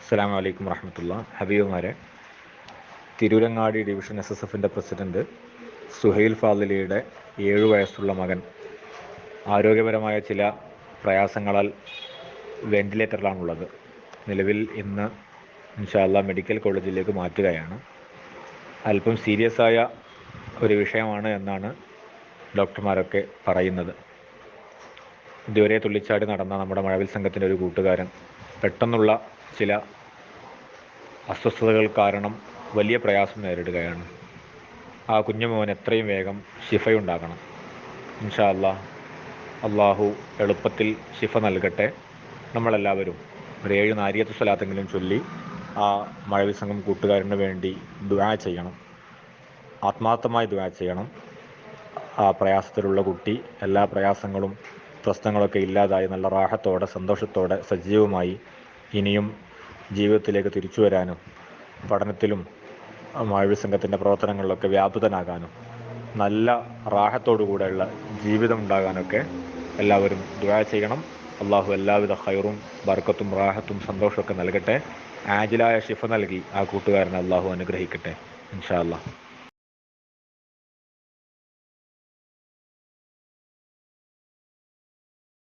അസ്സലാമു അലൈക്കും വറഹ്മത്തുള്ളാ. ഹബീബുമാരെ, Tirurangadi division SSFൻ്റെ president Suhail ഫാദിലിയുടെ 7 വയസ്സുള്ള മകൻ ആരോഗ്യപരമായ ചില പ്രയാസങ്ങളാൽ വെന്റിലേറ്ററിലാണുള്ളത്. നിലവിൽ ഇന്ന് ഇൻഷാ അല്ലാഹ് മെഡിക്കൽ കോളേജിലേക്ക് മാറ്റുകയാണ്. അല്പം സീരിയസായ ഒരു വിഷയമാണ് എന്നാണ് ഡോക്ടർമാരൊക്കെ പറയുന്നത്. ഇതുവരെ തുള്ളിച്ചാടി നടന്ന നമ്മുടെ മഴവിൽ സംഘത്തിൻ്റെ ഒരു കൂട്ടുകാരൻ പെട്ടെന്നുള്ള ചില അസ്വസ്ഥതകൾ കാരണം വലിയ പ്രയാസം നേരിടുകയാണ്. ആ കുഞ്ഞുമോൻ എത്രയും വേഗം ശിഫയുണ്ടാകണം. ഇൻഷാ അല്ലാഹ് അള്ളാഹു എളുപ്പത്തിൽ ശിഫ നൽകട്ടെ. നമ്മളെല്ലാവരും ഒരു 7 നാരിയത്ത് സ്വലാത്തെങ്കിലും ചൊല്ലി ആ മഴവിൽ സംഘം കൂട്ടുകാരന് വേണ്ടി ദുആ ചെയ്യണം. ആത്മാർത്ഥമായി ദുആ ചെയ്യണം. ആ പ്രയാസത്തിലുള്ള കുട്ടി എല്ലാ പ്രയാസങ്ങളും പ്രശ്നങ്ങളൊക്കെ ഇല്ലാതായി നല്ല റാഹത്തോടെ സന്തോഷത്തോടെ സജീവമായി ഇനിയും ജീവിതത്തിലേക്ക് തിരിച്ചു വരാനും പഠനത്തിലും മഴവിൽ സംഘത്തിൻ്റെ പ്രവർത്തനങ്ങളിലൊക്കെ വ്യാപൃതനാകാനും നല്ല റാഹത്തോടുകൂടെയുള്ള ജീവിതം ഉണ്ടാകാനൊക്കെ എല്ലാവരും ദുആ ചെയ്യണം. അള്ളാഹു എല്ലാവിധ ഖൈറും ബർക്കത്തും റാഹത്തും സന്തോഷമൊക്കെ നൽകട്ടെ. ആജിലായ ശിഫ നൽകി ആ കൂട്ടുകാരനെ അള്ളാഹു അനുഗ്രഹിക്കട്ടെ ഇൻഷാ അല്ലാഹ്.